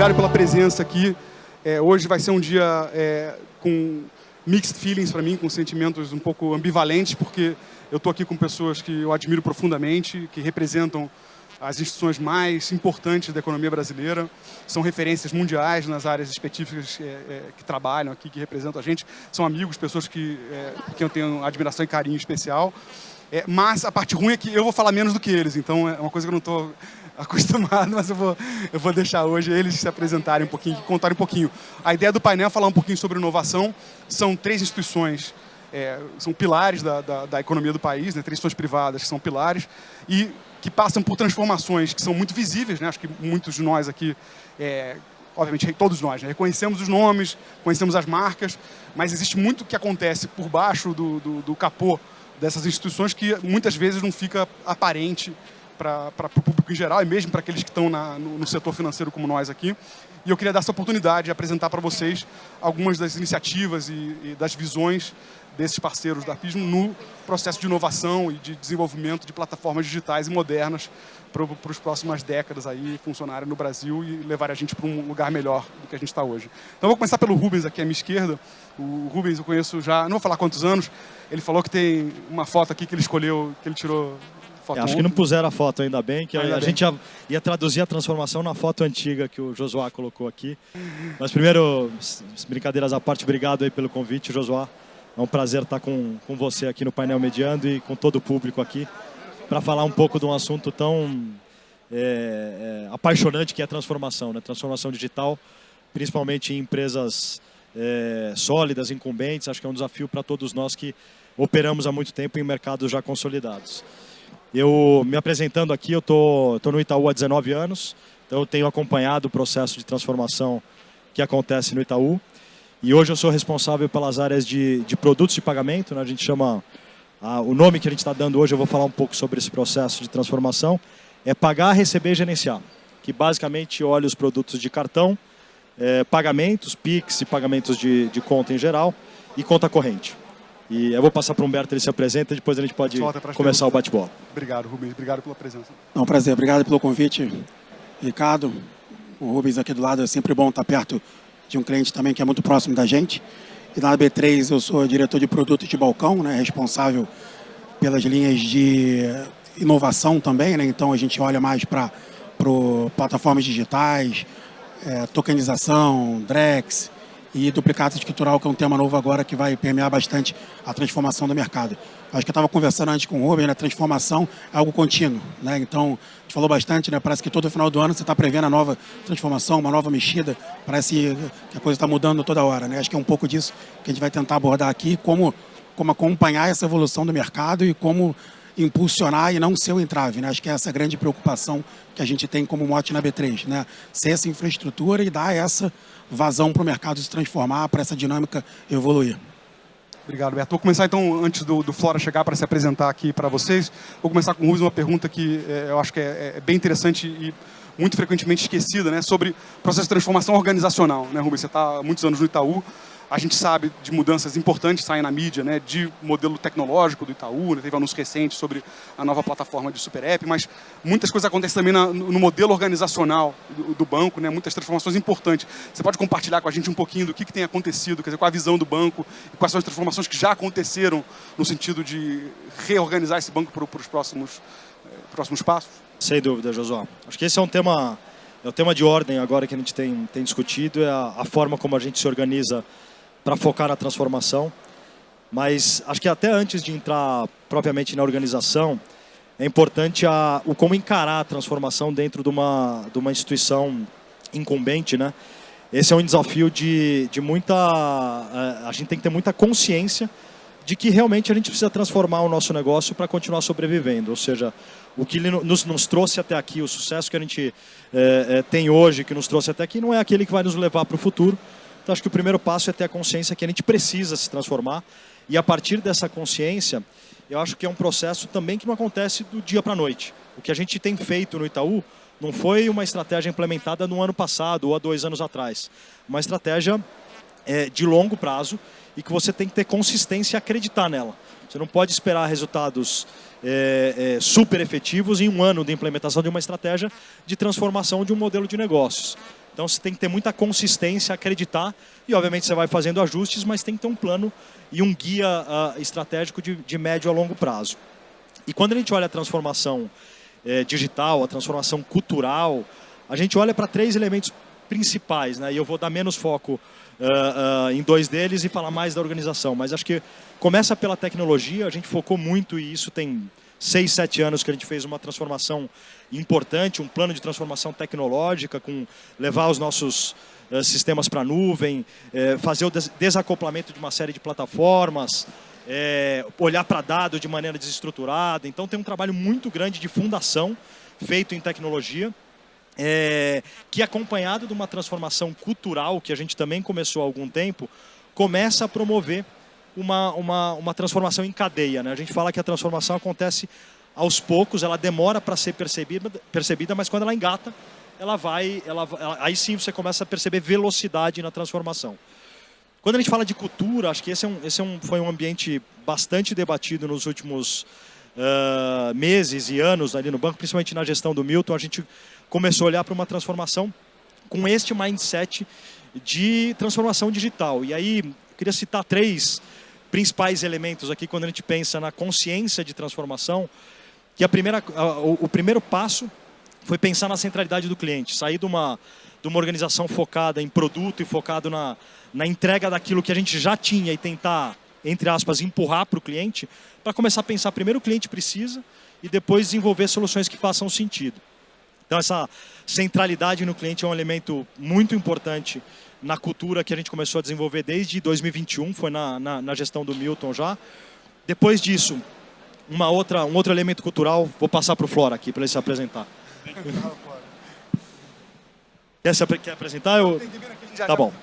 obrigado pela presença aqui. Hoje vai ser um dia com mixed feelings para mim, com sentimentos um pouco ambivalentes, porque eu estou aqui com pessoas que eu admiro profundamente, que representam as instituições mais importantes da economia brasileira, são referências mundiais nas áreas específicas que trabalham aqui, que representam a gente, são amigos, pessoas por quem eu tenho admiração e carinho especial. Mas a parte ruim é que eu vou falar menos do que eles, então é uma coisa que eu não estou acostumado, mas eu vou deixar hoje eles se apresentarem um pouquinho, contarem um pouquinho. A ideia do painel é falar um pouquinho sobre inovação. São 3 instituições, são pilares da economia do país, né? 3 instituições privadas que são pilares e que passam por transformações que são muito visíveis, né? Acho que muitos de nós aqui, obviamente todos nós, né? Reconhecemos os nomes, conhecemos as marcas, mas existe muito que acontece por baixo do capô dessas instituições que muitas vezes não fica aparente para o público em geral e mesmo para aqueles que estão no setor financeiro como nós aqui. E eu queria dar essa oportunidade de apresentar para vocês algumas das iniciativas e das visões desses parceiros da Pismo no processo de inovação e de desenvolvimento de plataformas digitais e modernas para as próximas décadas aí funcionarem no Brasil e levarem a gente para um lugar melhor do que a gente está hoje. Então eu vou começar pelo Rubens aqui à minha esquerda. O Rubens eu conheço já, não vou falar quantos anos, ele falou que tem uma foto aqui que ele escolheu, que ele tirou foto acho que não puseram a foto ainda bem, que a gente ia traduzir a transformação na foto antiga que o Josuá colocou aqui. Mas primeiro, brincadeiras à parte, obrigado aí pelo convite, Josuá. É um prazer estar com você aqui no painel mediando e com todo o público aqui para falar um pouco de um assunto tão apaixonante que é a transformação, né? Transformação digital, principalmente em empresas sólidas, incumbentes. Acho que é um desafio para todos nós que operamos há muito tempo em mercados já consolidados. Eu, me apresentando aqui, eu estou no Itaú há 19 anos, então eu tenho acompanhado o processo de transformação que acontece no Itaú. E hoje eu sou responsável pelas áreas de produtos de pagamento, né? A gente chama, o nome que a gente está dando hoje, eu vou falar um pouco sobre esse processo de transformação, é pagar, receber e gerenciar, que basicamente olha os produtos de cartão, pagamentos, PIX e pagamentos de conta em geral e conta corrente. E eu vou passar para o Humberto, ele se apresenta e depois a gente pode começar o bate-bola. Obrigado, Rubens. Obrigado pela presença. É um prazer. Obrigado pelo convite, Ricardo. O Rubens aqui do lado, é sempre bom estar perto de um cliente também que é muito próximo da gente. E na B3 eu sou diretor de produto de balcão, né, responsável pelas linhas de inovação também, né? Então a gente olha mais para plataformas digitais, tokenização, Drex e duplicata escritural, que é um tema novo agora que vai permear bastante a transformação do mercado. Acho que eu estava conversando antes com o Rubens, né? Transformação é algo contínuo, né? Então, a gente falou bastante, né? Parece que todo final do ano você está prevendo a nova transformação, uma nova mexida, parece que a coisa está mudando toda hora, né? Acho que é um pouco disso que a gente vai tentar abordar aqui, como acompanhar essa evolução do mercado e como impulsionar e não ser o entrave, né? Acho que é essa grande preocupação que a gente tem como mote na B3, né? Ser essa infraestrutura e dar essa vazão para o mercado se transformar, para essa dinâmica evoluir. Obrigado, Beto. Vou começar então, antes do Flora chegar para se apresentar aqui para vocês, vou começar com o Rubens, uma pergunta que eu acho que é bem interessante e muito frequentemente esquecida, né? Sobre o processo de transformação organizacional, né, Rubens? Você está há muitos anos no Itaú. A gente sabe de mudanças importantes que saem na mídia, né, de modelo tecnológico do Itaú, né, teve anúncio recente sobre a nova plataforma de Super App, mas muitas coisas acontecem também no modelo organizacional do banco, né, muitas transformações importantes. Você pode compartilhar com a gente um pouquinho do que tem acontecido, quer dizer, qual a visão do banco e quais são as transformações que já aconteceram no sentido de reorganizar esse banco para os próximos passos? Sem dúvida, Josué. Acho que esse é um tema de ordem agora que a gente tem discutido, é a forma como a gente se organiza para focar na transformação, mas acho que até antes de entrar propriamente na organização, é importante o como encarar a transformação dentro de uma instituição incumbente, né? Esse é um desafio de muita... A gente tem que ter muita consciência de que realmente a gente precisa transformar o nosso negócio para continuar sobrevivendo, ou seja, o que nos trouxe até aqui, o sucesso que a gente tem hoje, que nos trouxe até aqui, não é aquele que vai nos levar para o futuro. Então, acho que o primeiro passo é ter a consciência que a gente precisa se transformar. E a partir dessa consciência, eu acho que é um processo também que não acontece do dia para a noite. O que a gente tem feito no Itaú não foi uma estratégia implementada no ano passado ou há 2 anos atrás. Uma estratégia de longo prazo e que você tem que ter consistência e acreditar nela. Você não pode esperar resultados super efetivos em 1 ano de implementação de uma estratégia de transformação de um modelo de negócios. Então você tem que ter muita consistência, acreditar, e obviamente você vai fazendo ajustes, mas tem que ter um plano e um guia estratégico de médio a longo prazo. E quando a gente olha a transformação digital, a transformação cultural, a gente olha para 3 elementos principais, né? E eu vou dar menos foco em 2 deles e falar mais da organização. Mas acho que começa pela tecnologia, a gente focou muito, e isso tem 6, 7 anos que a gente fez uma transformação importante, um plano de transformação tecnológica, com levar os nossos sistemas para a nuvem, fazer o desacoplamento de uma série de plataformas, olhar para dados de maneira desestruturada. Então tem um trabalho muito grande de fundação feito em tecnologia, que acompanhado de uma transformação cultural, que a gente também começou há algum tempo, começa a promover uma transformação em cadeia, né? A gente fala que a transformação acontece aos poucos, ela demora para ser percebida, mas quando ela engata, aí sim você começa a perceber velocidade na transformação. Quando a gente fala de cultura, acho que foi um ambiente bastante debatido nos últimos meses e anos ali no banco, principalmente na gestão do Milton. A gente começou a olhar para uma transformação com este mindset de transformação digital. E aí, eu queria citar 3 principais elementos aqui quando a gente pensa na consciência de transformação, que o primeiro passo foi pensar na centralidade do cliente, sair de uma organização focada em produto e focado na entrega daquilo que a gente já tinha e tentar, entre aspas, empurrar para o cliente, para começar a pensar primeiro o cliente precisa e depois desenvolver soluções que façam sentido. Então essa centralidade no cliente é um elemento muito importante na cultura que a gente começou a desenvolver desde 2021, foi na gestão do Milton já. Depois disso, um outro elemento cultural, vou passar para o Flora aqui para ele se apresentar. Quer apresentar? Tá bom.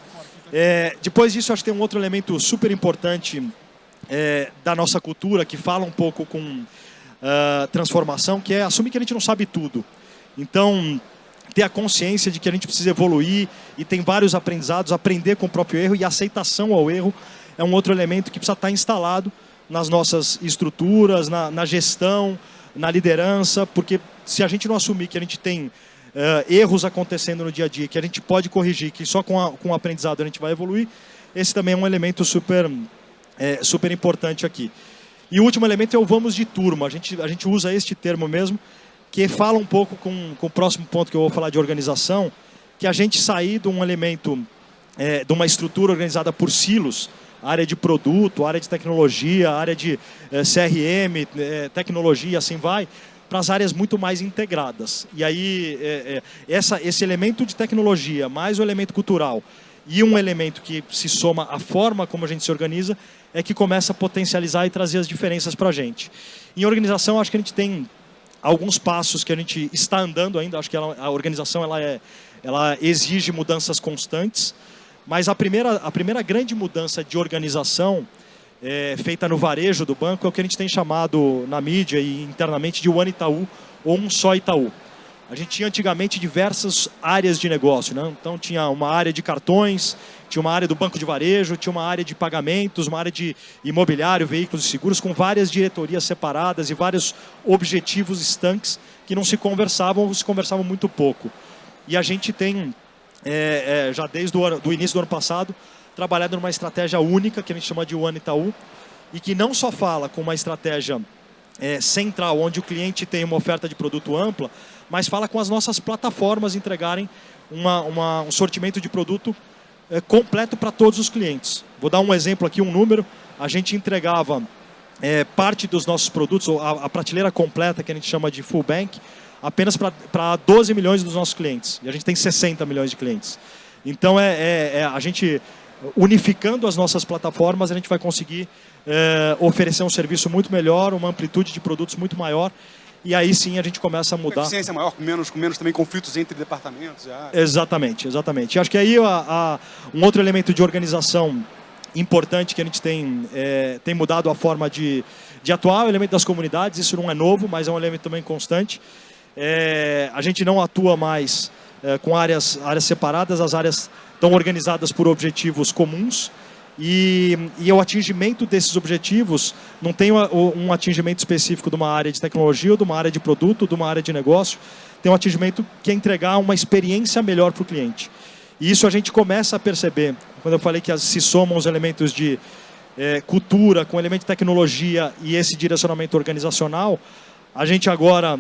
Depois disso, acho que tem um outro elemento super importante da nossa cultura, que fala um pouco com transformação, que é assumir que a gente não sabe tudo. Então, ter a consciência de que a gente precisa evoluir e tem vários aprendizados, aprender com o próprio erro, e a aceitação ao erro é um outro elemento que precisa estar instalado nas nossas estruturas, na gestão, na liderança, porque se a gente não assumir que a gente tem erros acontecendo no dia a dia, que a gente pode corrigir, que só com o aprendizado a gente vai evoluir, esse também é um elemento super importante aqui. E o último elemento é o vamos de turma. A gente usa este termo mesmo, que fala um pouco com o próximo ponto que eu vou falar de organização, que a gente sair de um elemento, de uma estrutura organizada por silos, área de produto, área de tecnologia, área de CRM, tecnologia, assim vai, para as áreas muito mais integradas. E aí, esse elemento de tecnologia, mais o elemento cultural, e um elemento que se soma à forma como a gente se organiza, é que começa a potencializar e trazer as diferenças para a gente. Em organização, acho que a gente tem alguns passos que a gente está andando ainda. Acho que a organização ela exige mudanças constantes, mas a primeira grande mudança de organização feita no varejo do banco é o que a gente tem chamado na mídia e internamente de One Itaú, ou um só Itaú. A gente tinha antigamente diversas áreas de negócio, né? Então tinha uma área de cartões, tinha uma área do banco de varejo, tinha uma área de pagamentos, uma área de imobiliário, veículos e seguros, com várias diretorias separadas e vários objetivos estanques que não se conversavam ou se conversavam muito pouco. E a gente tem, já desde o início do ano passado, trabalhado numa estratégia única, que a gente chama de One Itaú, e que não só fala com uma estratégia central, onde o cliente tem uma oferta de produto ampla, mas fala com as nossas plataformas entregarem um sortimento de produto completo para todos os clientes. Vou dar um exemplo aqui, um número. A gente entregava parte dos nossos produtos, ou a prateleira completa, que a gente chama de full bank, apenas para 12 milhões dos nossos clientes. E a gente tem 60 milhões de clientes. Então, a gente, unificando as nossas plataformas, a gente vai conseguir oferecer um serviço muito melhor, uma amplitude de produtos muito maior. E aí sim a gente começa a mudar. Eficiência maior, com menos também conflitos entre departamentos. Exatamente. E acho que aí um outro elemento de organização importante que a gente tem mudado a forma de atuar, é o elemento das comunidades. Isso não é novo, mas é um elemento também constante. A gente não atua mais com áreas separadas, as áreas estão organizadas por objetivos comuns. E o atingimento desses objetivos não tem um atingimento específico de uma área de tecnologia, ou de uma área de produto, ou de uma área de negócio. Tem um atingimento que é entregar uma experiência melhor para o cliente. E isso a gente começa a perceber. Quando eu falei que se somam os elementos de cultura, com elemento de tecnologia e esse direcionamento organizacional, a gente agora,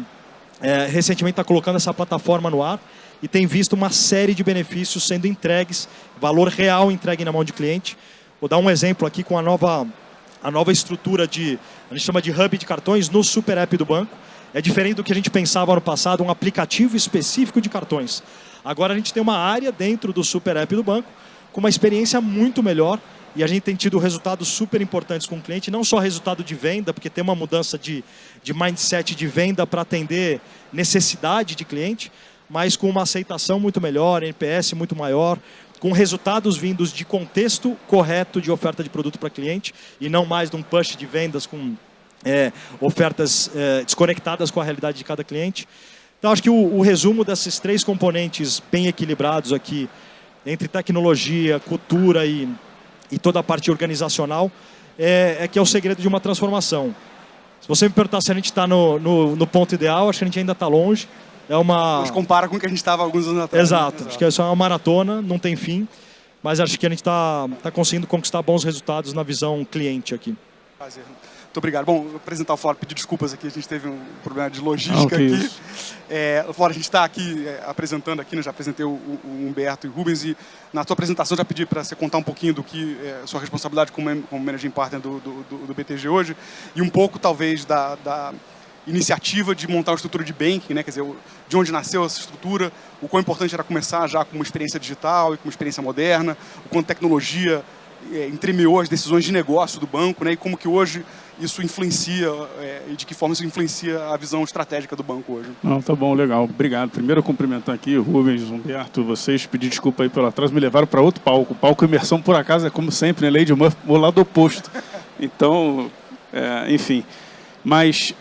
recentemente, está colocando essa plataforma no ar e tem visto uma série de benefícios sendo entregues, valor real entregue na mão de cliente. Vou dar um exemplo aqui com a nova estrutura a gente chama de hub de cartões no super app do banco. É diferente do que a gente pensava no passado, um aplicativo específico de cartões. Agora a gente tem uma área dentro do super app do banco com uma experiência muito melhor e a gente tem tido resultados super importantes com o cliente, não só resultado de venda, porque tem uma mudança de mindset de venda para atender necessidade de cliente, mas com uma aceitação muito melhor, NPS muito maior, com resultados vindos de contexto correto de oferta de produto para cliente e não mais de um push de vendas com ofertas desconectadas com a realidade de cada cliente. Então, acho que o resumo desses 3 componentes bem equilibrados aqui, entre tecnologia, cultura e toda a parte organizacional, que é o segredo de uma transformação. Se você me perguntar se a gente está no ponto ideal, acho que a gente ainda está longe. Mas compara com o que a gente estava alguns anos atrás. Exato. Acho que é só uma maratona, não tem fim, mas acho que a gente está conseguindo conquistar bons resultados na visão cliente aqui. Prazer. Muito obrigado. Bom, vou apresentar o Flora, pedir desculpas aqui, a gente teve um problema de logística aqui. Flora, a gente está aqui apresentando aqui, né? Já apresentei o Humberto e o Rubens, e na sua apresentação já pedi para você contar um pouquinho do que é sua responsabilidade como Managing Partner do BTG hoje, e um pouco, talvez, da iniciativa de montar uma estrutura de banking, né? Quer dizer, de onde nasceu essa estrutura, o quão importante era começar já com uma experiência digital e com uma experiência moderna, o quanto tecnologia entremeou as decisões de negócio do banco, né? E como que hoje isso influencia e de que forma isso influencia a visão estratégica do banco hoje. Não, tá bom, legal. Obrigado. Primeiro, cumprimentar aqui o Rubens, o Humberto, vocês, pedir desculpa aí pelo atraso, me levaram para outro palco. O palco Imersão, por acaso, é como sempre, né? Lady Murphy, o lado oposto. Então, enfim. Mas,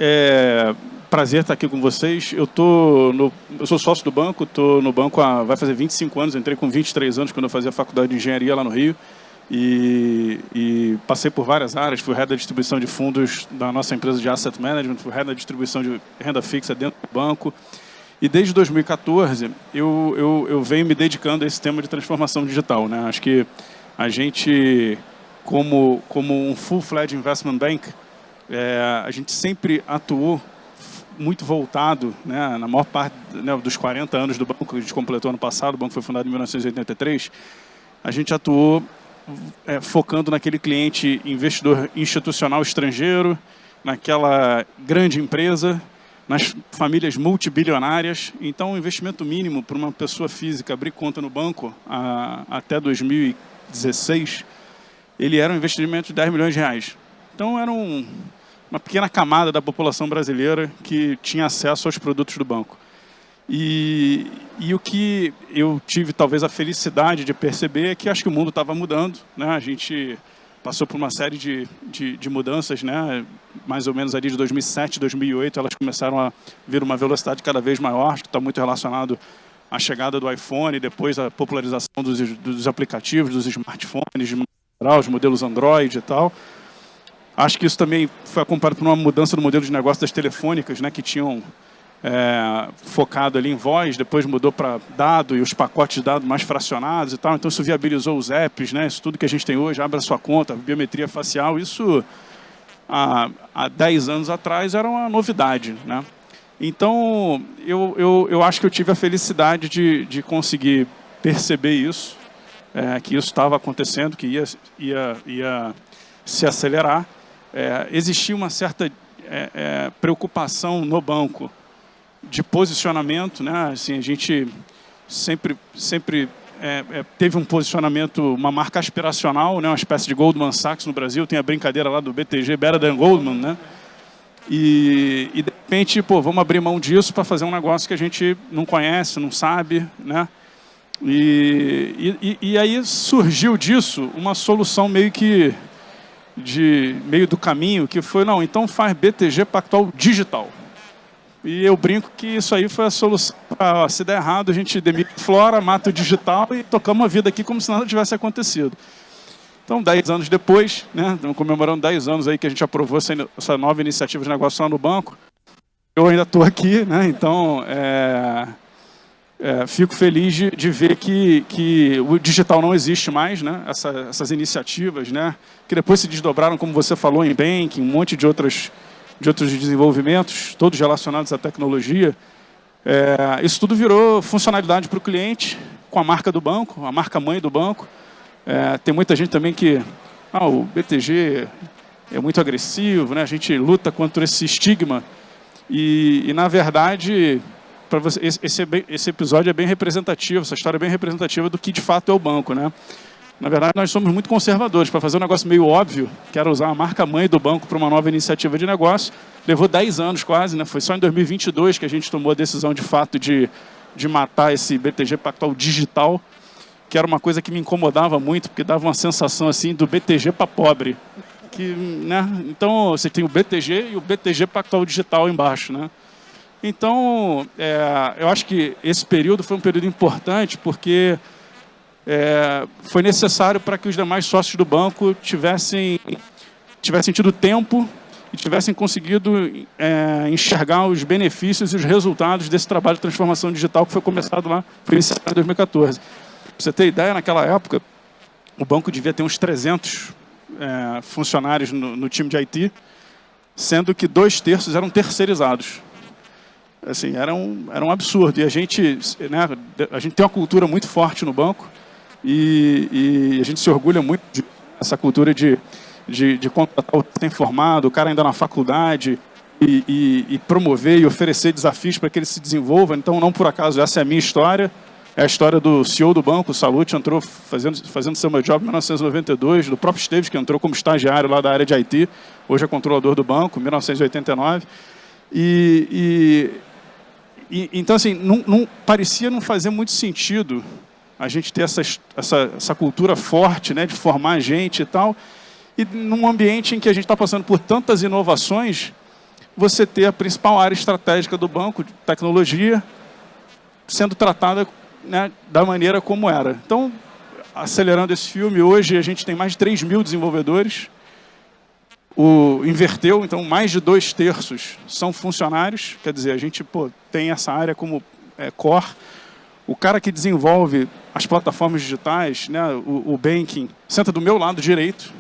prazer estar aqui com vocês. Eu sou sócio do banco, estou no banco vai fazer 25 anos, entrei com 23 anos quando eu fazia faculdade de engenharia lá no Rio. E passei por várias áreas, fui head da distribuição de fundos da nossa empresa de asset management, fui head da distribuição de renda fixa dentro do banco. E desde 2014 eu venho me dedicando a esse tema de transformação digital, né? Acho que a gente, como um full-fledged investment bank, a gente sempre atuou muito voltado, né, na maior parte, né, dos 40 anos do banco que a gente completou ano passado. O banco foi fundado em 1983. A gente atuou focando naquele cliente investidor institucional estrangeiro, naquela grande empresa, nas famílias multibilionárias. Então, o investimento mínimo para uma pessoa física abrir conta no banco até 2016, ele era um investimento de 10 milhões de reais. Então, era uma pequena camada da população brasileira que tinha acesso aos produtos do banco. E o que eu tive talvez a felicidade de perceber é que acho que o mundo estava mudando, né? A gente passou por uma série de mudanças, né? Mais ou menos ali de 2007, 2008, elas começaram a vir uma velocidade cada vez maior, acho que está muito relacionado à chegada do iPhone, depois a popularização dos aplicativos, dos smartphones, os modelos Android e tal. Acho que isso também foi acompanhado por uma mudança no modelo de negócio das telefônicas, né? Que tinham focado ali em voz, depois mudou para dado e os pacotes de dados mais fracionados e tal. Então isso viabilizou os apps, né? Isso tudo que a gente tem hoje, abre a sua conta, biometria facial, isso há 10 anos atrás era uma novidade, né? Então eu acho que eu tive a felicidade de conseguir perceber isso, que isso estava acontecendo, que ia se acelerar. Existia uma certa preocupação no banco de posicionamento, né? Assim, a gente sempre teve um posicionamento, uma marca aspiracional, né? Uma espécie de Goldman Sachs no Brasil. Tem a brincadeira lá do BTG, Better than Goldman, né? E de repente, vamos abrir mão disso para fazer um negócio que a gente não conhece, não sabe, né? E aí surgiu disso uma solução meio do caminho, que foi, não, então faz BTG Pactual Digital. E eu brinco que isso aí foi a solução para, se der errado, a gente demite Flora, mata o digital e tocamos a vida aqui como se nada tivesse acontecido. Então, 10 anos depois, né, estamos comemorando 10 anos aí que a gente aprovou essa nova iniciativa de negócio lá no banco. Eu ainda estou aqui, né, então fico feliz de ver que o digital não existe mais, né? Essas iniciativas, né? Que depois se desdobraram, como você falou, em banking, um monte de outros desenvolvimentos, todos relacionados à tecnologia. Isso tudo virou funcionalidade para o cliente, com a marca do banco, a marca mãe do banco. Tem muita gente também que o BTG é muito agressivo, né? A gente luta contra esse estigma e na verdade, para você, esse episódio é bem representativo, essa história é bem representativa do que de fato é o banco, né? Na verdade, nós somos muito conservadores. Para fazer um negócio meio óbvio, que era usar a marca mãe do banco para uma nova iniciativa de negócio, levou 10 anos quase, né? Foi só em 2022 que a gente tomou a decisão de fato de matar esse BTG Pactual digital, que era uma coisa que me incomodava muito, porque dava uma sensação assim do BTG para pobre. Né? Então, você tem o BTG e o BTG Pactual digital embaixo, né? Então, eu acho que esse período foi um período importante, porque foi necessário para que os demais sócios do banco tivessem tido tempo e tivessem conseguido enxergar os benefícios e os resultados desse trabalho de transformação digital que foi começado lá, foi iniciado em 2014. Para você ter ideia, naquela época, o banco devia ter uns 300 funcionários no time de IT, sendo que 2/3 eram terceirizados. Assim, era um absurdo. E a gente tem uma cultura muito forte no banco e a gente se orgulha muito dessa cultura de contratar o que tem formado, o cara ainda na faculdade e promover e oferecer desafios para que ele se desenvolva. Então, não por acaso, essa é a minha história. É a história do CEO do banco, o Salute, entrou fazendo seu meu job em 1992, do próprio Esteves, que entrou como estagiário lá da área de IT, hoje é controlador do banco, em 1989. Então, assim, não parecia não fazer muito sentido a gente ter essa cultura forte, né, de formar gente e tal, e num ambiente em que a gente está passando por tantas inovações, você ter a principal área estratégica do banco, de tecnologia, sendo tratada, né, da maneira como era. Então, acelerando esse filme, hoje a gente tem mais de 3.000 desenvolvedores, inverteu, então mais de 2/3 são funcionários, quer dizer, a gente tem essa área como core. O cara que desenvolve as plataformas digitais, né, o banking, senta do meu lado direito,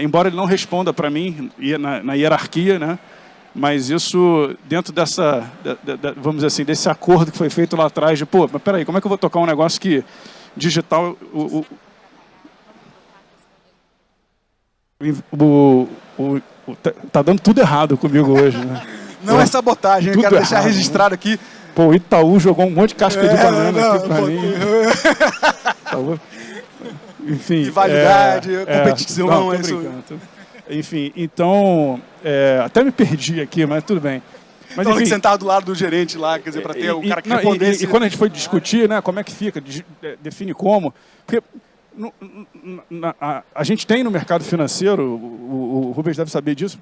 embora ele não responda para mim na hierarquia, né, mas isso dentro vamos dizer assim, desse acordo que foi feito lá atrás de, mas peraí, como é que eu vou tocar um negócio que digital... Tá dando tudo errado comigo hoje, né? Não é sabotagem, eu quero deixar registrado aqui. O Itaú jogou um monte de casca de banana aqui pra mim. Enfim. Rivalidade, competição, é isso. Enfim, então, até me perdi aqui, mas tudo bem. Mas, enfim, sentado do lado do gerente lá, quer dizer, para ter o cara que respondesse. E quando a gente foi discutir, né, como é que fica, define como, porque a gente tem no mercado financeiro, o Rubens deve saber disso,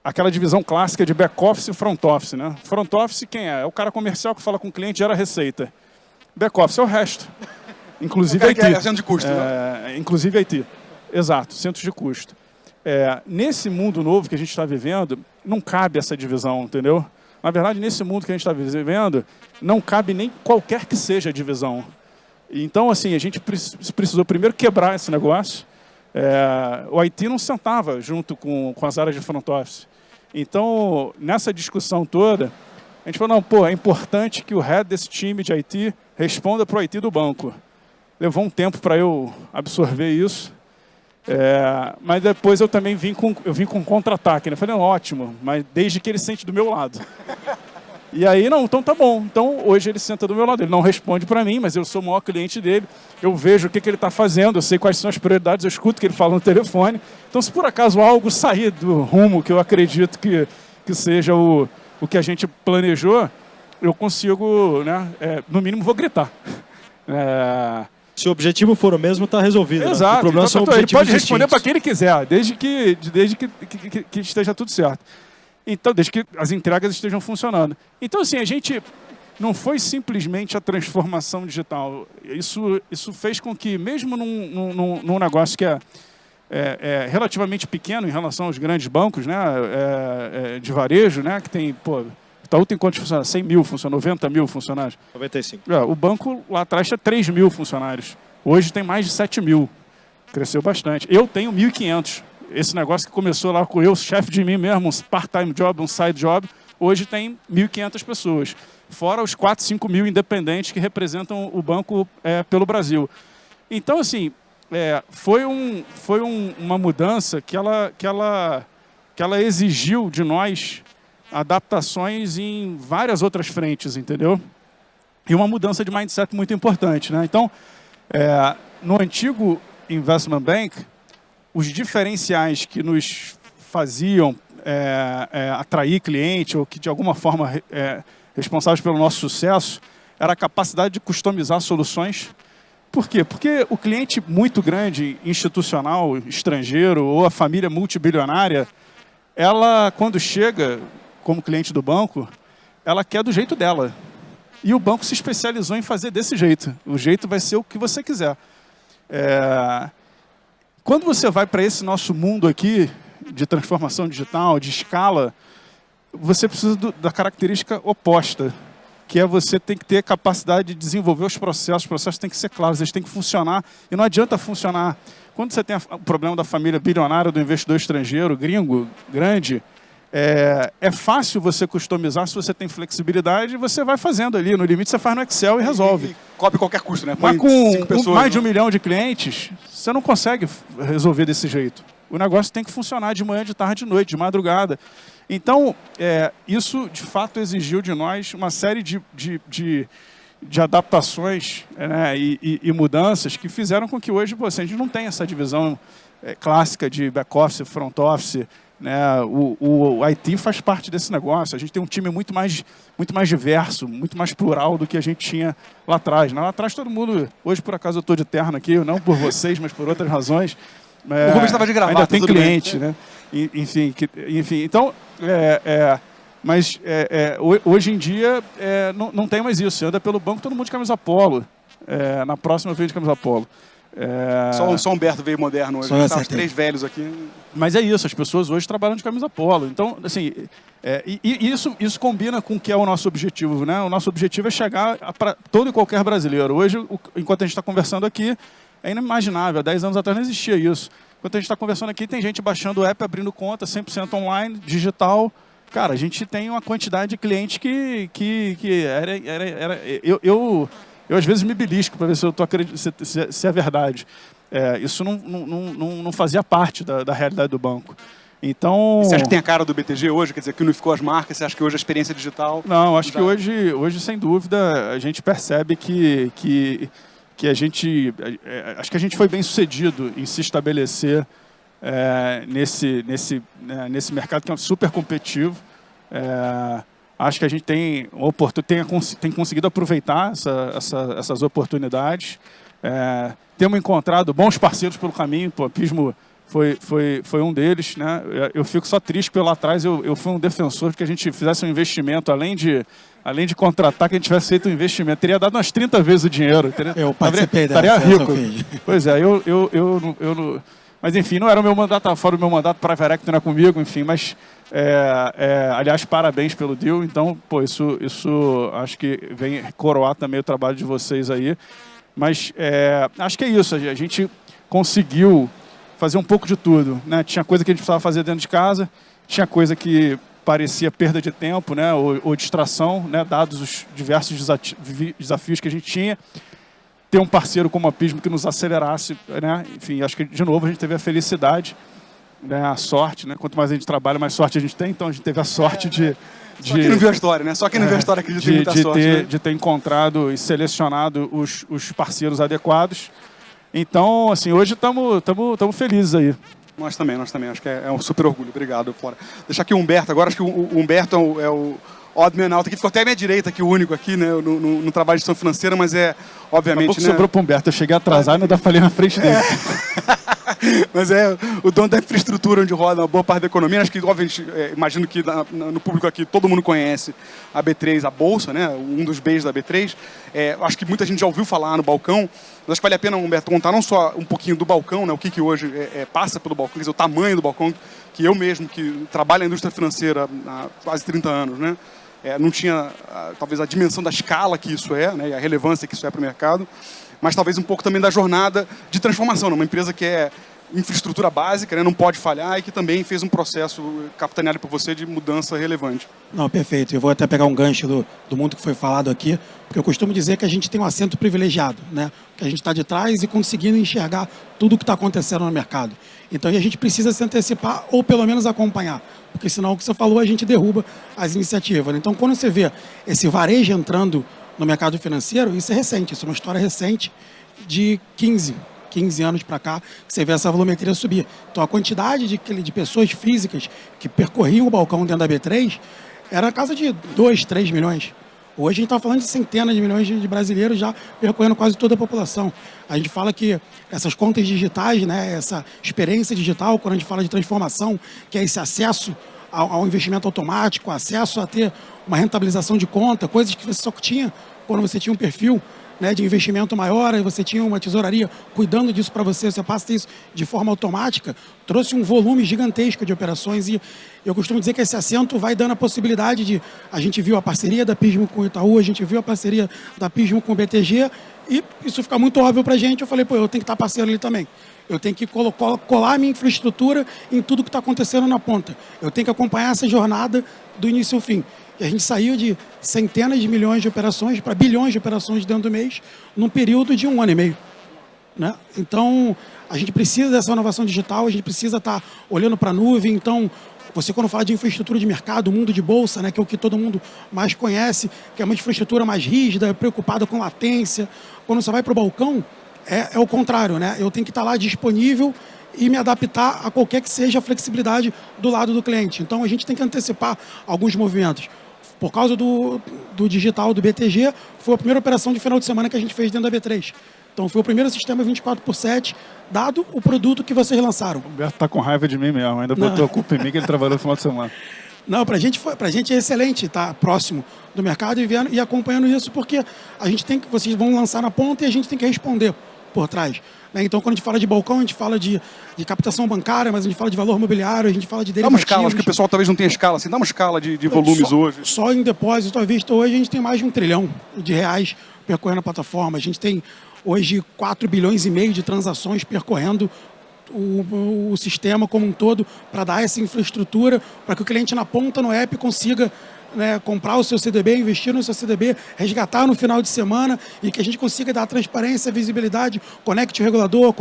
aquela divisão clássica de back-office e front-office, né? Front-office quem é? É o cara comercial que fala com o cliente e gera receita. Back-office é o resto. Inclusive IT. É centro de custo, né? Inclusive IT. Exato, centros de custo. Nesse mundo novo que a gente está vivendo, não cabe essa divisão, entendeu? Na verdade, nesse mundo que a gente está vivendo, não cabe nem qualquer que seja a divisão. Então, assim, a gente precisou primeiro quebrar esse negócio. O IT não sentava junto com as áreas de front office. Então, nessa discussão toda, a gente falou, não, é importante que o head desse time de IT responda para o IT do banco. Levou um tempo para eu absorver isso. Mas depois eu também vim com contra-ataque. Né? Eu falei, ótimo, mas desde que ele sente do meu lado. E aí, não, então tá bom. Então, hoje ele senta do meu lado. Ele não responde para mim, mas eu sou o maior cliente dele. Eu vejo o que ele está fazendo, eu sei quais são as prioridades, eu escuto o que ele fala no telefone. Então, se por acaso algo sair do rumo que eu acredito que seja o que a gente planejou, eu consigo, né, no mínimo, vou gritar. Se o objetivo for o mesmo, está resolvido. Exato. Né? O problema são objetivos ele pode responder distintos. para quem ele quiser, desde que esteja tudo certo. Então, desde que as entregas estejam funcionando. Então, assim, a gente não foi simplesmente a transformação digital. Isso fez com que, mesmo num negócio que é relativamente pequeno em relação aos grandes bancos, né, de varejo, né, que tem Itaú tem quantos funcionários? 100 mil funcionários, 90 mil funcionários? 95. O banco lá atrás tinha 3 mil funcionários. Hoje tem mais de 7 mil. Cresceu bastante. Eu tenho 1.500. Esse negócio que começou lá com eu, chefe de mim mesmo, um part-time job, um side job, hoje tem 1.500 pessoas. Fora os 4, 5 mil independentes que representam o banco pelo Brasil. Então, assim, foi uma mudança que ela exigiu de nós adaptações em várias outras frentes, entendeu? E uma mudança de mindset muito importante, né? Então, no antigo Investment Bank, os diferenciais que nos faziam atrair cliente ou que de alguma forma responsáveis pelo nosso sucesso era a capacidade de customizar soluções. Por quê? Porque o cliente muito grande, institucional, estrangeiro ou a família multibilionária, ela, quando chega como cliente do banco, ela quer do jeito dela. E o banco se especializou em fazer desse jeito. O jeito vai ser o que você quiser. Quando você vai para esse nosso mundo aqui, de transformação digital, de escala, você precisa da característica oposta, que é você tem que ter capacidade de desenvolver os processos têm que ser claros, eles têm que funcionar, e não adianta funcionar. Quando você tem o problema da família bilionária, do investidor estrangeiro, gringo, grande, é fácil você customizar se você tem flexibilidade, você vai fazendo ali, no limite você faz no Excel e resolve. E cobre qualquer custo, né? Mas com 5 pessoas, mais de 1 milhão de clientes, você não consegue resolver desse jeito. O negócio tem que funcionar de manhã, de tarde, de noite, de madrugada. Então, isso de fato exigiu de nós uma série de adaptações, né, e mudanças que fizeram com que hoje a gente não tenha essa divisão clássica de back-office, front-office. Né? O IT faz parte desse negócio. A gente tem um time muito mais diverso, muito mais plural do que a gente tinha lá atrás. Lá atrás todo mundo... Hoje, por acaso, eu estou de terno aqui, não por vocês, mas por outras razões. O Rubens estava de gravata. Ainda tem cliente, né? Enfim, então... Mas hoje em dia não tem mais isso. Você anda pelo banco, todo mundo de camisa polo. Na próxima eu venho de camisa polo. Só o Humberto veio moderno hoje. Tá os 3 velhos aqui. Mas é isso, as pessoas hoje trabalham de camisa polo. Então, assim, isso combina com o que é o nosso objetivo, né? O nosso objetivo é chegar para todo e qualquer brasileiro. Hoje, enquanto a gente está conversando aqui, é inimaginável. Há 10 anos atrás não existia isso. Enquanto a gente está conversando aqui, tem gente baixando o app, abrindo conta, 100% online, digital. Cara, a gente tem uma quantidade de clientes que eu às vezes me belisco para ver se eu tô se é verdade. Isso não fazia parte da realidade do banco. Então... Você acha que tem a cara do BTG hoje? Quer dizer, que unificou as marcas? Você acha que hoje a experiência digital... Não, acho que hoje, sem dúvida, a gente percebe que a gente... Acho que a gente foi bem sucedido em se estabelecer nesse mercado que é super competitivo. Acho que a gente tem conseguido aproveitar essas oportunidades. Temos encontrado bons parceiros pelo caminho. O Pismo foi um deles, né? Eu fico só triste porque lá atrás eu fui um defensor de que a gente fizesse um investimento, além de contratar, que a gente tivesse feito um investimento. Teria dado umas 30 vezes o dinheiro. Eu participei dessa. Estaria rico. Pois é, mas enfim, não era o meu mandato, estava fora do meu mandato, para a não é comigo, enfim, mas aliás, parabéns pelo deal. Então, isso acho que vem coroar também o trabalho de vocês aí. Mas acho que é isso, a gente conseguiu fazer um pouco de tudo, né? Tinha coisa que a gente precisava fazer dentro de casa, tinha coisa que parecia perda de tempo, né? ou distração, né? Dados os diversos desafios que a gente tinha. Ter um parceiro como a Pismo que nos acelerasse, né? Enfim, acho que, de novo, a gente teve a felicidade, né? A sorte, né? Quanto mais a gente trabalha, mais sorte a gente tem. Então, a gente teve a sorte Só quem não viu a história, né? Só quem não viu a história acredita que tem muita sorte. Né? De ter encontrado e selecionado os parceiros adequados. Então, assim, hoje estamos felizes aí. Nós também. Acho que é um super orgulho. Obrigado, Flora. Deixar aqui o Humberto agora. Acho que o Humberto é o Oddman Out, que ficou até à minha direita aqui, o único aqui, né, no trabalho de gestão financeira, mas obviamente, né... sobrou para o Humberto, eu cheguei atrasado e ainda falei na frente dele. Mas o dono da infraestrutura onde roda uma boa parte da economia. Acho que, obviamente, imagino que no público aqui todo mundo conhece a B3, a Bolsa, né, um dos Bs da B3. Acho que muita gente já ouviu falar no balcão, mas acho que vale a pena, Humberto, contar não só um pouquinho do balcão, né, o que hoje passa pelo balcão, quer dizer, o tamanho do balcão, que eu mesmo, que trabalho na indústria financeira há quase 30 anos, né, não tinha talvez a dimensão da escala que isso é, né, e a relevância que isso é para o mercado, mas talvez um pouco também da jornada de transformação, né, uma empresa que é infraestrutura básica, né, não pode falhar, e que também fez um processo capitaneado por você de mudança relevante. Não, perfeito. Eu vou até pegar um gancho do mundo que foi falado aqui, porque eu costumo dizer que a gente tem um assento privilegiado, né? Que a gente está de trás e conseguindo enxergar tudo o que está acontecendo no mercado. Então, a gente precisa se antecipar ou pelo menos acompanhar, porque senão o que você falou, a gente derruba as iniciativas. Então, quando você vê esse varejo entrando no mercado financeiro, isso é recente, isso é uma história recente de 15 anos para cá, que você vê essa volumetria subir. Então, a quantidade de pessoas físicas que percorriam o balcão dentro da B3 era a casa de 2, 3 milhões. Hoje a gente está falando de centenas de milhões de brasileiros já percorrendo quase toda a população. A gente fala que essas contas digitais, né, essa experiência digital, quando a gente fala de transformação, que é esse acesso ao investimento automático, acesso a ter uma rentabilização de conta, coisas que você só tinha quando você tinha um perfil, né, de investimento maior, e você tinha uma tesouraria cuidando disso para você, você passa isso de forma automática, trouxe um volume gigantesco de operações, e eu costumo dizer que esse assento vai dando a possibilidade de... A gente viu a parceria da Pismo com o Itaú, a gente viu a parceria da Pismo com o BTG, e isso fica muito óbvio para a gente. Eu falei, pô, eu tenho que estar parceiro ali também. Eu tenho que colar a minha infraestrutura em tudo que está acontecendo na ponta. Eu tenho que acompanhar essa jornada do início ao fim. E a gente saiu de centenas de milhões de operações para bilhões de operações dentro do mês, num período de 1 ano e meio. Né? Então, a gente precisa dessa inovação digital, a gente precisa estar olhando para a nuvem. Então, você quando fala de infraestrutura de mercado, mundo de bolsa, né, que é o que todo mundo mais conhece, que é uma infraestrutura mais rígida, preocupada com latência. Quando você vai para o balcão, é o contrário, né? Eu tenho que estar lá disponível e me adaptar a qualquer que seja a flexibilidade do lado do cliente. Então, a gente tem que antecipar alguns movimentos. Por causa do digital do BTG, foi a primeira operação de final de semana que a gente fez dentro da B3. Então, foi o primeiro sistema 24/7, dado o produto que vocês lançaram. O Humberto está com raiva de mim mesmo, ainda botou a culpa em mim que ele trabalhou no final de semana. Não, pra gente é excelente estar próximo do mercado e acompanhando isso, porque a gente tem que, vocês vão lançar na ponta e a gente tem que responder por trás. Então, quando a gente fala de balcão, a gente fala de captação bancária, mas a gente fala de valor imobiliário, a gente fala de derivativos. Dá uma escala, acho que o pessoal talvez não tenha escala, assim, dá uma escala de volumes hoje. Só em depósito à vista hoje a gente tem mais de R$1 trilhão percorrendo a plataforma. A gente tem hoje 4,5 bilhões de transações percorrendo o sistema como um todo para dar essa infraestrutura, para que o cliente na ponta no app consiga, né, comprar o seu CDB, investir no seu CDB, resgatar no final de semana, e que a gente consiga dar transparência, visibilidade, conecte o regulador,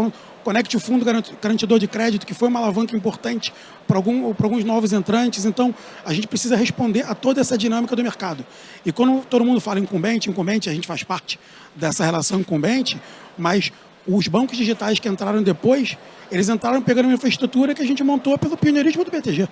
conecte o fundo garantidor de crédito, que foi uma alavanca importante para alguns novos entrantes. Então, a gente precisa responder a toda essa dinâmica do mercado. E quando todo mundo fala incumbente, a gente faz parte dessa relação incumbente, mas os bancos digitais que entraram depois, eles entraram pegando uma infraestrutura que a gente montou pelo pioneirismo do BTG.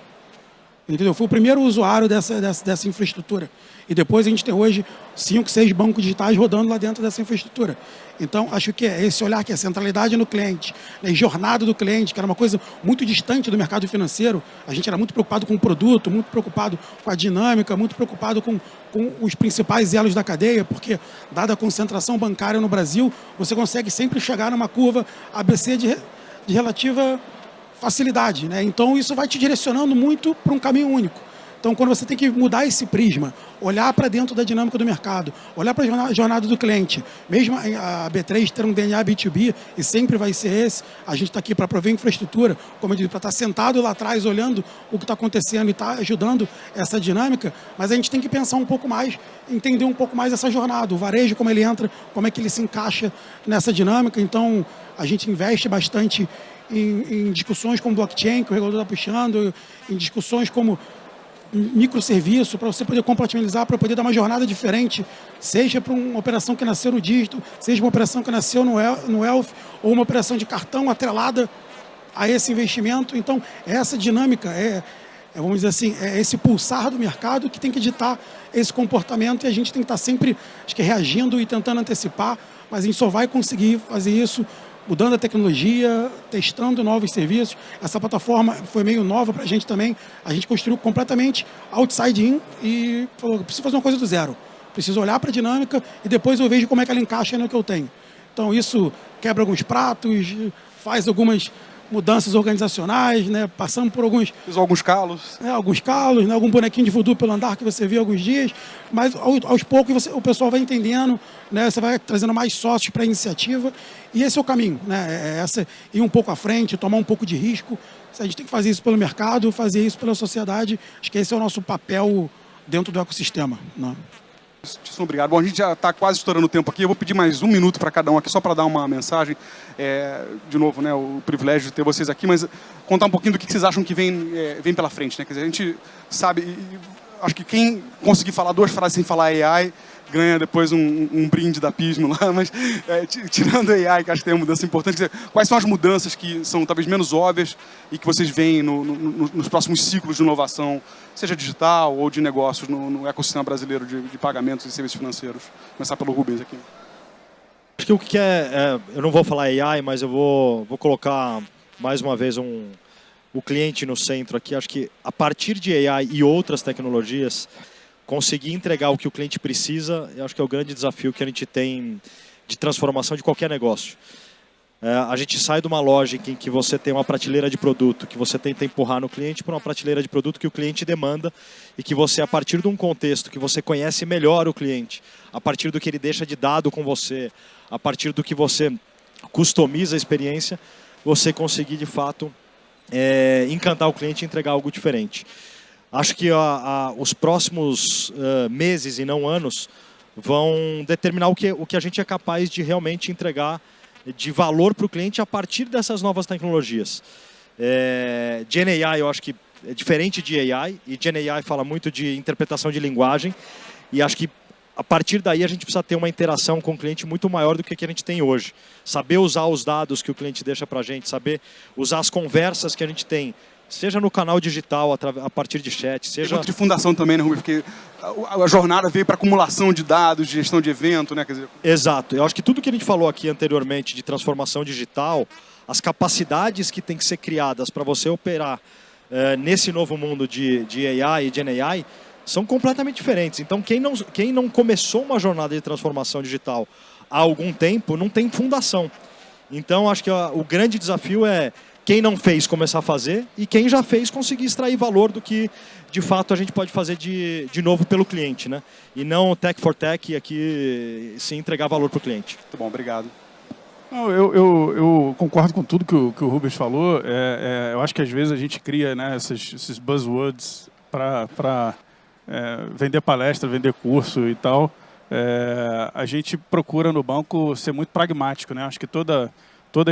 Entendeu? Foi o primeiro usuário dessa infraestrutura. E depois a gente tem hoje 5, 6 bancos digitais rodando lá dentro dessa infraestrutura. Então, acho que é esse olhar que é a centralidade no cliente, né, jornada do cliente, que era uma coisa muito distante do mercado financeiro. A gente era muito preocupado com o produto, muito preocupado com a dinâmica, muito preocupado com os principais elos da cadeia, porque, dada a concentração bancária no Brasil, você consegue sempre chegar numa curva ABC de relativa facilidade, né? Então isso vai te direcionando muito para um caminho único. Então, quando você tem que mudar esse prisma, olhar para dentro da dinâmica do mercado, olhar para a jornada do cliente, mesmo a B3 ter um DNA B2B, e sempre vai ser esse, a gente está aqui para prover infraestrutura, como eu disse, para estar sentado lá atrás, olhando o que está acontecendo e estar ajudando essa dinâmica, mas a gente tem que pensar um pouco mais, entender um pouco mais essa jornada, o varejo, como ele entra, como é que ele se encaixa nessa dinâmica. Então, a gente investe bastante em discussões como blockchain, que o regulador está puxando, em discussões como microserviço, para você poder compatibilizar, para poder dar uma jornada diferente, seja para uma operação que nasceu no dígito, seja uma operação que nasceu no Elf, ou uma operação de cartão atrelada a esse investimento. Então, essa dinâmica vamos dizer assim, é esse pulsar do mercado que tem que ditar esse comportamento, e a gente tem que estar sempre, acho que, reagindo e tentando antecipar, mas a gente só vai conseguir fazer isso mudando a tecnologia, testando novos serviços. Essa plataforma foi meio nova para a gente também. A gente construiu completamente outside in e falou, preciso fazer uma coisa do zero. Preciso olhar para a dinâmica e depois eu vejo como é que ela encaixa no que eu tenho. Então isso quebra alguns pratos, faz algumas mudanças organizacionais, né? Passamos por Fiz alguns calos. alguns calos, né? Algum bonequinho de voodoo pelo andar que você viu alguns dias, mas aos poucos o pessoal vai entendendo, né? Você vai trazendo mais sócios para a iniciativa e esse é o caminho, né? Ir um pouco à frente, tomar um pouco de risco. A gente tem que fazer isso pelo mercado, fazer isso pela sociedade. Acho que esse é o nosso papel dentro do ecossistema, né? Obrigado. Bom, a gente já está quase estourando o tempo aqui. Eu vou pedir mais um minuto para cada um aqui, só para dar uma mensagem. De novo, né, o privilégio de ter vocês aqui, mas contar um pouquinho do que vocês acham que vem pela frente. Né? Quer dizer, a gente sabe, acho que quem conseguir falar 2 frases sem falar AI, ganha depois um brinde da Pismo lá, mas tirando a AI, que acho que tem uma mudança importante, quer dizer, quais são as mudanças que são talvez menos óbvias e que vocês veem nos próximos ciclos de inovação, seja digital ou de negócios no ecossistema brasileiro de pagamentos e serviços financeiros? Começar pelo Rubens aqui. Acho que o que eu não vou falar AI, mas eu vou colocar mais uma vez o cliente no centro aqui. Acho que a partir de AI e outras tecnologias, conseguir entregar o que o cliente precisa, eu acho que é o grande desafio que a gente tem de transformação de qualquer negócio. A gente sai de uma lógica em que você tem uma prateleira de produto que você tenta empurrar no cliente para uma prateleira de produto que o cliente demanda e que você, a partir de um contexto que você conhece melhor o cliente, a partir do que ele deixa de dado com você, a partir do que você customiza a experiência, você conseguir de fato encantar o cliente e entregar algo diferente. Acho que os próximos meses e não anos vão determinar o que a gente é capaz de realmente entregar de valor para o cliente a partir dessas novas tecnologias. GenAI eu acho que é diferente de AI, e GenAI fala muito de interpretação de linguagem, e acho que a partir daí a gente precisa ter uma interação com o cliente muito maior do que a gente tem hoje. Saber usar os dados que o cliente deixa para a gente, saber usar as conversas que a gente tem, seja no canal digital, a partir de chat, seja... Tem muito de fundação também, né, Rubens? Porque a jornada veio para acumulação de dados, de gestão de evento, né? Quer dizer... Exato. Eu acho que tudo que a gente falou aqui anteriormente de transformação digital, as capacidades que têm que ser criadas para você operar nesse novo mundo de AI e GenAI são completamente diferentes. Então, quem não começou uma jornada de transformação digital há algum tempo, não tem fundação. Então, acho que o grande desafio é quem não fez começar a fazer e quem já fez conseguir extrair valor do que de fato a gente pode fazer de novo pelo cliente, né? E não tech for tech e aqui sim entregar valor para o cliente. Muito bom, obrigado. Não, eu concordo com tudo que o Rubens falou. Eu acho que às vezes a gente cria, né, esses buzzwords para vender palestra, vender curso e tal. A gente procura no banco ser muito pragmático, né? Acho que toda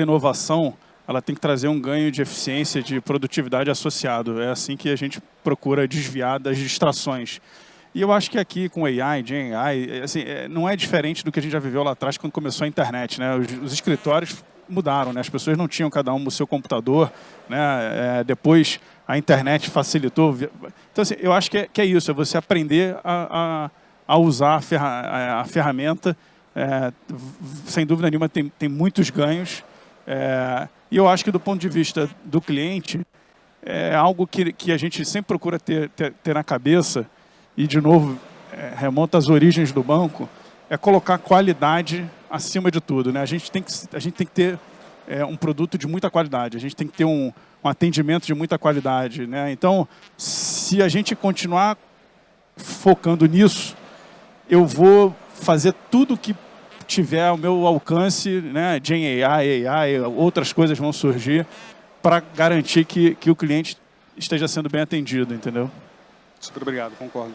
inovação ela tem que trazer um ganho de eficiência, de produtividade associado. É assim que a gente procura desviar das distrações. E eu acho que aqui com AI, Gen AI, assim, não é diferente do que a gente já viveu lá atrás quando começou a internet, né? Os escritórios mudaram, né? As pessoas não tinham cada um o seu computador, né? Depois a internet facilitou. Então, assim, eu acho que é isso, é você aprender a usar a ferramenta. Sem dúvida nenhuma, tem muitos ganhos. E eu acho que do ponto de vista do cliente, é algo que a gente sempre procura ter na cabeça, e de novo, remonta às origens do banco, é colocar qualidade acima de tudo, né? A gente tem que ter um produto de muita qualidade, a gente tem que ter um atendimento de muita qualidade, né? Então, se a gente continuar focando nisso, eu vou fazer tudo que tiver ao meu alcance, né, Gen AI, outras coisas vão surgir para garantir que o cliente esteja sendo bem atendido, entendeu? Super obrigado, concordo.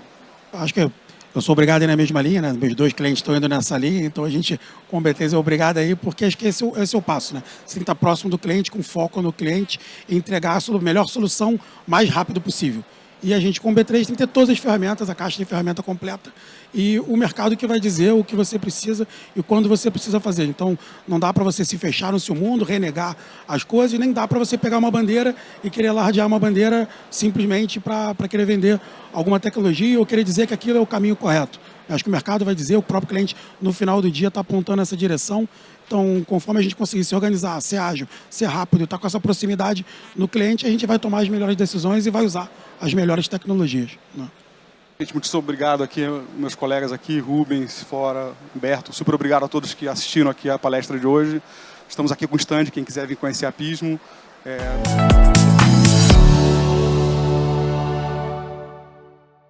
Acho que eu sou obrigado a ir na mesma linha, né? Meus 2 clientes estão indo nessa linha, então a gente, com BTs, é obrigado a ir, porque acho que esse é o passo, né? Você tem que estar próximo do cliente, com foco no cliente, e entregar a melhor solução mais rápido possível. E a gente, com o B3, tem que ter todas as ferramentas, a caixa de ferramenta completa, e o mercado que vai dizer o que você precisa e quando você precisa fazer. Então, não dá para você se fechar no seu mundo, renegar as coisas, nem dá para você pegar uma bandeira e querer lardear uma bandeira simplesmente para querer vender alguma tecnologia ou querer dizer que aquilo é o caminho correto. Eu acho que o mercado vai dizer, o próprio cliente, no final do dia, está apontando essa direção. Então, conforme a gente conseguir se organizar, ser ágil, ser rápido, estar com essa proximidade no cliente, a gente vai tomar as melhores decisões e vai usar as melhores tecnologias, né? Gente, muito obrigado aqui, meus colegas aqui, Rubens, Fora, Humberto. Super obrigado a todos que assistiram aqui a palestra de hoje. Estamos aqui com o stand, quem quiser vir conhecer a Pismo. É,